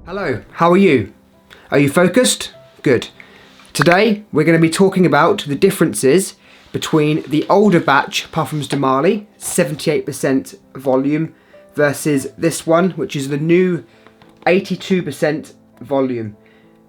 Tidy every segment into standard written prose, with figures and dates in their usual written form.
Hello, how are you? Are you focused? Good. Today we're going to be talking about the differences between the older batch Parfums de Marly, 78% volume, versus this one, which is the new 82% volume.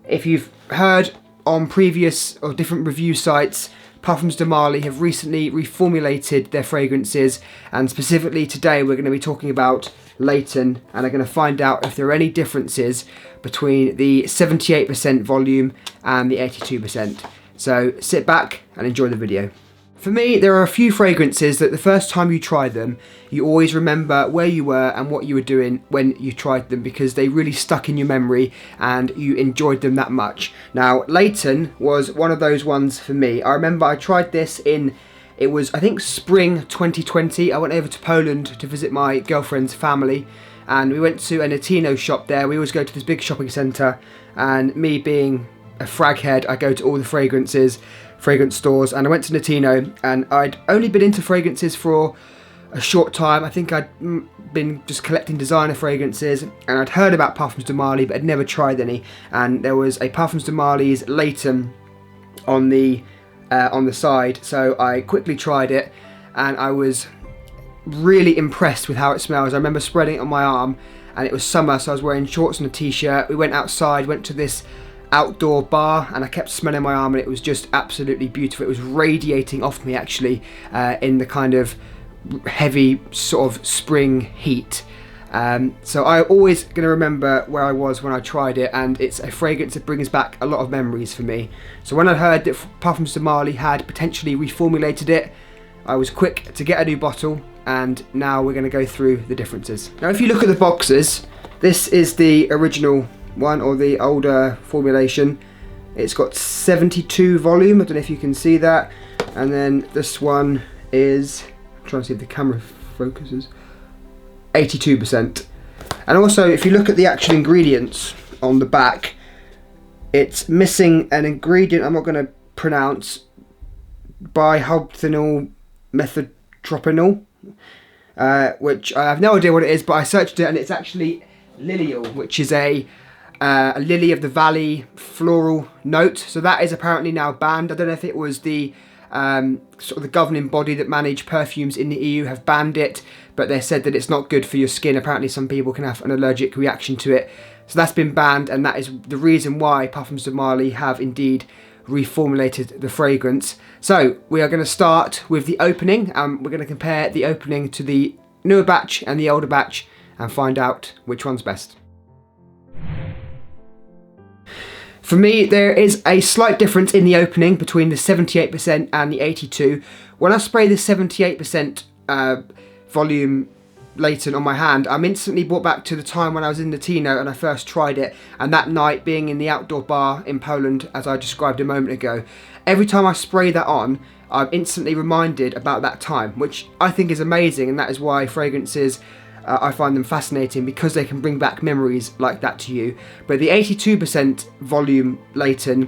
If you've heard on previous or different review sites, Parfums de Marly have recently reformulated their fragrances, and specifically today we're going to be talking about Layton, and are going to find out if there are any differences between the 78% volume and the 82%. So sit back and enjoy the video. For me, there are a few fragrances that the first time you try them, you always remember where you were and what you were doing when you tried them, because they really stuck in your memory and you enjoyed them that much. Now, Layton was one of those ones for me. I remember I tried this it was, I think, spring 2020. I went over to Poland to visit my girlfriend's family, and we went to a Latino shop there. We always go to this big shopping centre, and me being a frag head, I go to all the fragrance stores, and I went to Latino, and I'd only been into fragrances for a short time. I think I'd been just collecting designer fragrances, and I'd heard about Parfums de Marly, but I'd never tried any, and there was a Parfums de Marly's Layton on the side, so I quickly tried it, and I was really impressed with how it smells. I remember spreading it on my arm, and it was summer, so I was wearing shorts and a t-shirt. We went outside, went to this outdoor bar, and I kept smelling my arm, and it was just absolutely beautiful. It was radiating off me, actually, in the kind of heavy sort of spring heat. So I'm always going to remember where I was when I tried it, and it's a fragrance that brings back a lot of memories for me. So when I heard that Parfums de Marly had potentially reformulated it, I was quick to get a new bottle, and now we're going to go through the differences. Now, if you look at the boxes, this is the original one, or the older formulation. It's got 72 volume, I don't know if you can see that, and then this one is, I'm trying to see if the camera focuses, 82%. And also, if you look at the actual ingredients on the back, it's missing an ingredient I'm not going to pronounce, bihobthenol methyltropinol, which I have no idea what it is, but I searched it, and it's actually lilial, which is a lily of the valley floral note. So that is apparently now banned. I don't know if it was the sort of the governing body that manage perfumes in the EU have banned it, but they said that it's not good for your skin. Apparently some people can have an allergic reaction to it, so that's been banned, and that is the reason why Parfums de Marly have indeed reformulated the fragrance. So we are going to start with the opening, and we're going to compare the opening to the newer batch and the older batch and find out which one's best. For me, there is a slight difference in the opening between the 78% and the 82%. When I spray the 78% volume Layton on my hand, I'm instantly brought back to the time when I was in Latino and I first tried it, and that night being in the outdoor bar in Poland, as I described a moment ago. Every time I spray that on, I'm instantly reminded about that time, which I think is amazing, and that is why fragrances, I find them fascinating, because they can bring back memories like that to you. But the 82% volume Layton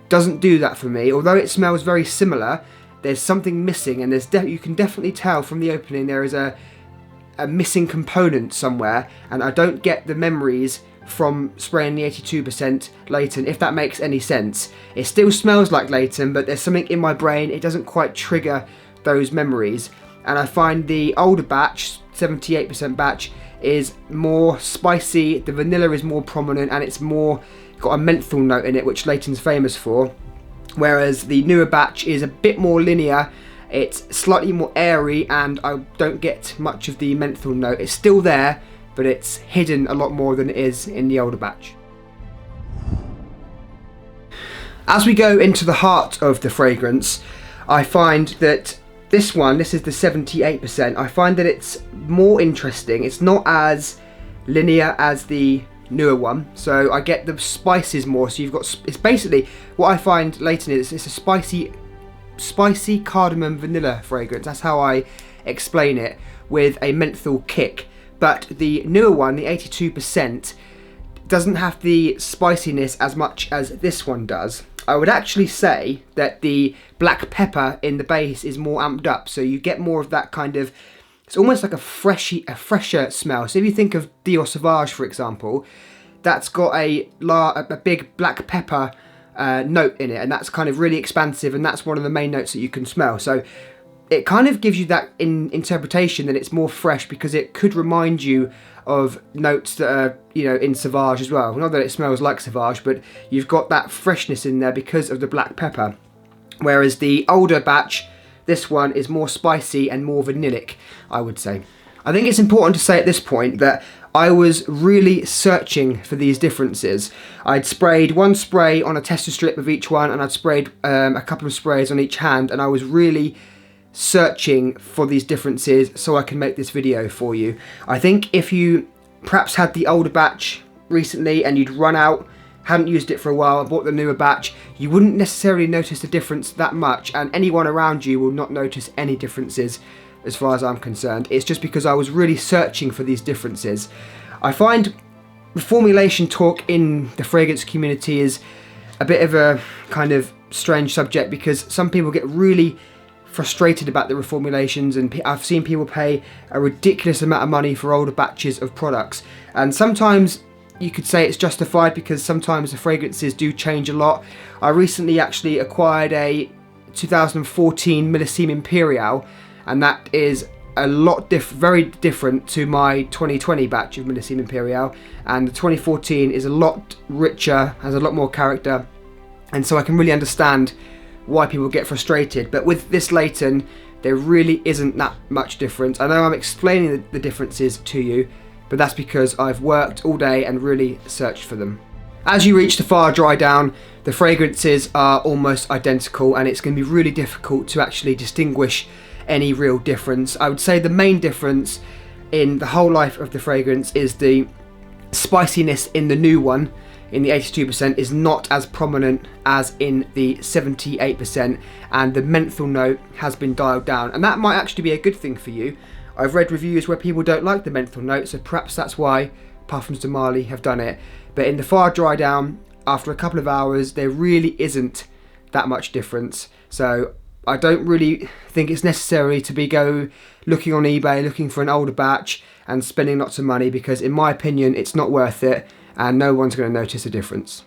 doesn't do that for me. Although it smells very similar, there's something missing, and you can definitely tell from the opening there is a missing component somewhere, and I don't get the memories from spraying the 82% Layton, if that makes any sense. It still smells like Layton, but there's something in my brain, it doesn't quite trigger those memories. And I find the older batch, 78% batch, is more spicy, the vanilla is more prominent, and it's more got a menthol note in it, which Layton's famous for. Whereas the newer batch is a bit more linear, it's slightly more airy, and I don't get much of the menthol note. It's still there, but it's hidden a lot more than it is in the older batch. As we go into the heart of the fragrance, I find that this is the 78%. I find that it's more interesting. It's not as linear as the newer one, so I get the spices more. So you've got, it's basically what I find Layton is, it's a spicy cardamom vanilla fragrance. That's how I explain it, with a menthol kick. But the newer one, the 82%, doesn't have the spiciness as much as this one does. I would actually say that the black pepper in the base is more amped up, so you get more of that kind of, it's almost like a fresher smell. So if you think of Dior Sauvage, for example, that's got a big black pepper note in it, and that's kind of really expansive, and that's one of the main notes that you can smell. So it kind of gives you that interpretation that it's more fresh, because it could remind you of notes that are, you know, in Sauvage as well. Not that it smells like Sauvage, but you've got that freshness in there because of the black pepper. Whereas the older batch, this one is more spicy and more vanillic, I would say. I think it's important to say at this point that I was really searching for these differences. I'd sprayed one spray on a tester strip of each one, and I'd sprayed a couple of sprays on each hand, and I was really searching for these differences so I can make this video for you. I think if you perhaps had the older batch recently and you'd run out, hadn't used it for a while, and bought the newer batch, you wouldn't necessarily notice the difference that much, and anyone around you will not notice any differences as far as I'm concerned. It's just because I was really searching for these differences. I find reformulation talk in the fragrance community is a bit of a kind of strange subject, because some people get really frustrated about the reformulations, and I've seen people pay a ridiculous amount of money for older batches of products, and sometimes you could say it's justified, because sometimes the fragrances do change a lot. I recently actually acquired a 2014 Millésime Imperial, and that is a lot very different to my 2020 batch of Millésime Imperial, and the 2014 is a lot richer, has a lot more character, and so I can really understand why people get frustrated. But with this Layton, there really isn't that much difference. I know I'm explaining the differences to you, but that's because I've worked all day and really searched for them. As you reach the far dry down, the fragrances are almost identical, and it's going to be really difficult to actually distinguish any real difference. I would say the main difference in the whole life of the fragrance is the spiciness in the new one, in the 82%, is not as prominent as in the 78%, and the menthol note has been dialed down, and that might actually be a good thing for you. I've read reviews where people don't like the menthol note, so perhaps that's why Parfums de Marly have done it. But in the far dry down, after a couple of hours, there really isn't that much difference. So I don't really think it's necessary to go looking on eBay, looking for an older batch and spending lots of money, because in my opinion, it's not worth it, and no one's going to notice a difference.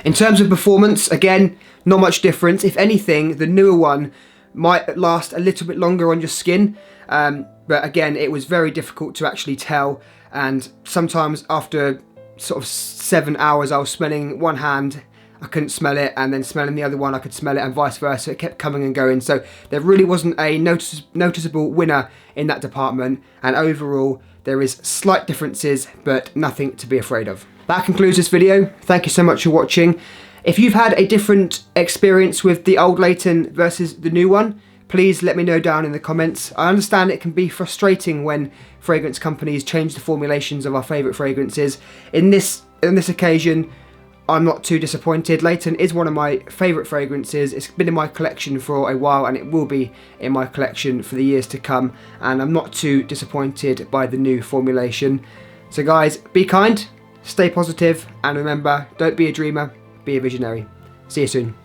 In terms of performance, again, not much difference. If anything, the newer one might last a little bit longer on your skin, but again, it was very difficult to actually tell, and sometimes after sort of 7 hours I was smelling one hand, I couldn't smell it, and then smelling the other one I could smell it, and vice versa. It kept coming and going, so there really wasn't a noticeable winner in that department, and overall there is slight differences, but nothing to be afraid of. That concludes this video. Thank you so much for watching. If you've had a different experience with the old Layton versus the new one, please let me know down in the comments. I understand it can be frustrating when fragrance companies change the formulations of our favourite fragrances. In this occasion, I'm not too disappointed. Layton is one of my favourite fragrances. It's been in my collection for a while, and it will be in my collection for the years to come, and I'm not too disappointed by the new formulation. So guys, be kind, stay positive, and remember, don't be a dreamer, be a visionary. See you soon.